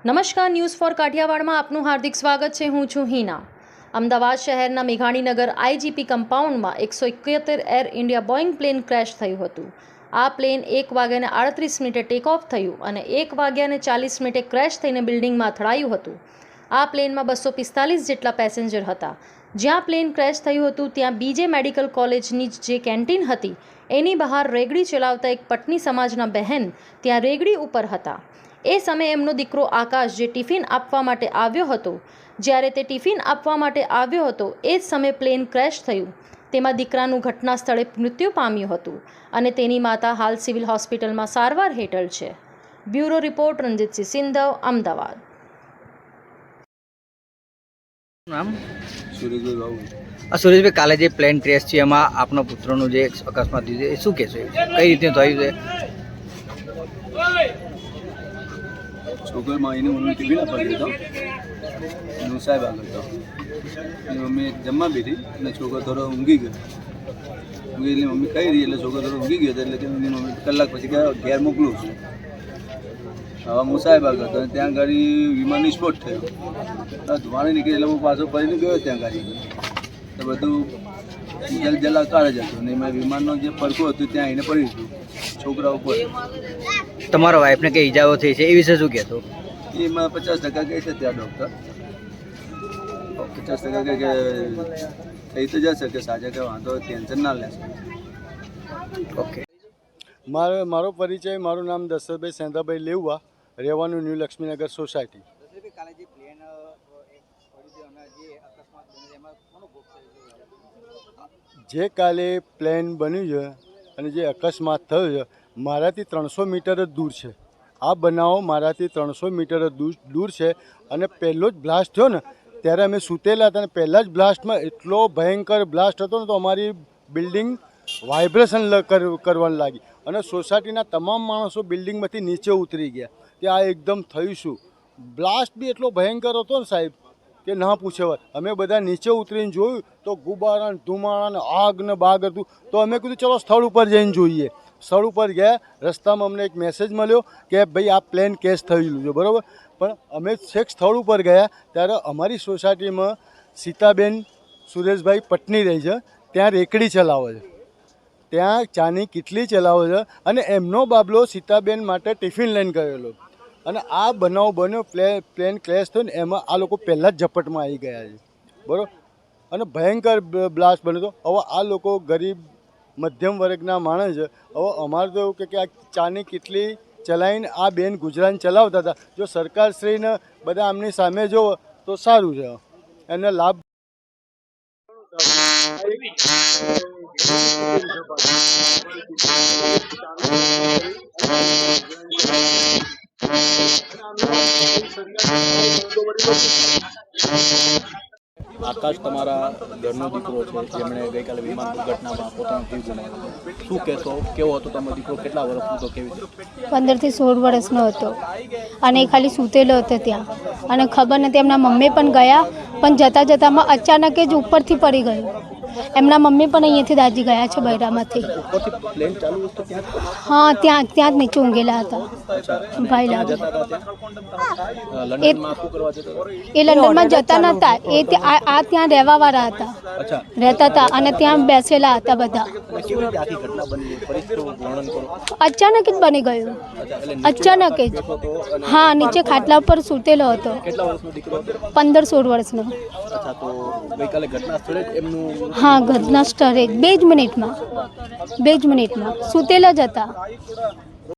નમસ્કાર, news for કાઠિયાવાડમાં આપનું હાર્દિક સ્વાગત છે. હું છું હિના. અમદાવાદ શહેરના મેઘાણીનગર આઈજીપી કમ્પાઉન્ડમાં 171 Air India Boeing plane crash થયું હતું. આ પ્લેન 1:38 ટેક ઓફ થયું અને 1:40 ક્રેશ થઈને બિલ્ડિંગમાં અથડાયું હતું. આ પ્લેનમાં 245 જેટલા પેસેન્જર હતા. જ્યાં પ્લેન ક્રેશ થયું હતું ત્યાં બીજે મેડિકલ કોલેજની જે કેન્ટીન હતી એની બહાર રેગડી ચલાવતા એક પટની સમાજના બહેન ત્યાં રેગડી ઉપર હતા. એ સમયે એમનો દીકરો આકાશ જે ટિફિન આપવા માટે આવ્યો હતો, જ્યારે તે ટિફિન આપવા માટે આવ્યો હતો એ જ સમયે પ્લેન ક્રેશ થયું. તેમાં દીકરાનું ઘટના સ્થળે મૃત્યુ પામ્યું હતું અને તેની માતા હાલ સિવિલ હોસ્પિટલમાં સારવાર હેઠળ છે. બ્યુરો રિપોર્ટ રણજીતસિંહ સિંધવ, અમદાવાદ. નામ સુરેશભાઈ બાબુ. સુરેશભાઈ, કાલે જે પ્લેન ક્રેશ છે એમાં આપનો પુત્રનું જે અકસ્માત થયું છે એ શું કહેશો? કઈ રીતે થયું છે? છોકરામાં એને મમ્મી ટિફિન આપવા ગયો હતો, એનું સાહેબ આગળ હતો. એની મમ્મી જમવા બેઠી એટલે છોકરો થોડો ઊંઘી ગયો. એટલે મમ્મી ખાઈ રહી એટલે છોકરો થોડો ઊંઘી ગયો હતો. એટલે એની મમ્મી કલાક પછી ઘેર મોકલું છું. હવે હું સાહેબ આગળ હતો અને ત્યાં ગાડી વિમાનની સ્પોટ થયો. ધુમાડી નીકળી એટલે હું પાછો ફરીને ગયો ત્યાં ગાડી. તો બધું જલાકાર જ હતું ને એમાં વિમાનનો જે પડખો હતું ત્યાં એને પડી હતું છોકરા ઉપર. તમારા વાઈફને કઈ ઈજાઓ થઈ છે એ વિશે શું કહેતો? એમાં 50% કહે છે ત્યાં ડૉક્ટર. 50% કહે કે થઈ તો જશે, કે સાજા કે વાંધો ટેન્શન ના લેશે. ઓકે. મારો પરિચય, મારું નામ દશરથભાઈ સેંધાભાઈ લેવા, રહેવાનું ન્યૂ લક્ષ્મીનગર સોસાયટી. જે કાલે પ્લેન બન્યું છે અને જે અકસ્માત થયો છે મારાથી 300 મીટર જ દૂર છે. આ બનાવ મારાથી 300 મીટર જ દૂર છે અને પહેલો જ બ્લાસ્ટ થયો ને ત્યારે અમે સૂતેલા હતા અને પહેલાં જ બ્લાસ્ટમાં એટલો ભયંકર બ્લાસ્ટ હતો ને તો અમારી બિલ્ડિંગ વાઇબ્રેશન કરવાની લાગી અને સોસાયટીના તમામ માણસો બિલ્ડિંગમાંથી નીચે ઉતરી ગયા કે આ એકદમ થયું શું. બ્લાસ્ટ બી એટલો ભયંકર હતો ને સાહેબ કે ના પૂછે વાત. અમે બધા નીચે ઉતરીને જોયું તો ગુબારા ને ધુમાડા ને આગ ને બાગ હતું. તો અમે કીધું ચલો સ્થળ ઉપર જઈને જોઈએ. સ્થળ ઉપર ગયા, રસ્તામાં અમને એક મેસેજ મળ્યો કે ભાઈ આ પ્લેન કેસ થયેલું છે, બરાબર. પણ અમે છેક સ્થળ ઉપર ગયા ત્યારે અમારી સોસાયટીમાં સીતાબેન સુરેશભાઈ પટની રહી છે, ત્યાં રેકડી ચલાવે છે, ત્યાં ચાની કિટલી ચલાવે છે અને એમનો બાબલો સીતાબેન માટે ટિફિન લઈને ગયેલો અને આ બનાવ બન્યો. પ્લેન ક્રેશ થયો ને એમાં આ લોકો પહેલાં જ ઝપટમાં આવી ગયા છે, બરાબર. અને ભયંકર બ્લાસ્ટ બન્યો હતો. હવે આ લોકો ગરીબ મધ્યમ વર્ગના માણસ છે. હવે અમારે તો એવું કે આ ચાની કિટલી ચલાવીને આ બેન ગુજરાન ચલાવતા હતા. જો સરકારશ્રીને બધા આમની સામે જોવો તો સારું છે, એને લાભ. આકાશ તમારા ઘરનો દીકરો છે, જેમણે ગઈકાલે વિમાન દુર્ઘટનામાં પોતાનો જીવ ગુમાવ્યો. શું કહેશો? કેવો હતો તમારો દીકરો? કેટલા વર્ષનો હતો? કેવી રીતે? 15 થી 16 વર્ષનો હતો અને એ ખાલી સૂતેલો હતો ત્યાં અને ખબર નથી. એમના મમ્મી પણ ગયા પણ જતાં જતાંમાં અચાનક જ ઉપરથી પડી ગયું. એમના મમ્મી પણ અહીંયાથી દાજી ગયા છે બૈરામાંથી. પ્લેન ચાલુ હતું ત્યાં? હા, ત્યાં જ નીચે ઊંઘેલા હતા ભાઈ લાગે. લંડનમાં શું કરવા જતા? એ લંડનમાં જતા નહોતા, એ આ ત્યાં રહેવાવાળા હતા, રહેતા હતા અને ત્યાં બેસેલા હતા બધા. કેવી રીતે આખી ઘટના બની? પરિસ્થિતિનું વર્ણન કરો. અચાનક જ બની ગયું, અચાનક જ. હા, નીચે ખાટલા ઉપર સૂતેલો હતો. કેટલા વર્ષનો દીકરો હતો? 15-16 વર્ષનો. અચ્છા, તો ગઈકાલે ઘટના સ્થળે જ એમનું? હા, ઘટના સ્થળે 2 જ મિનિટમાં સૂતેલા જ હતા.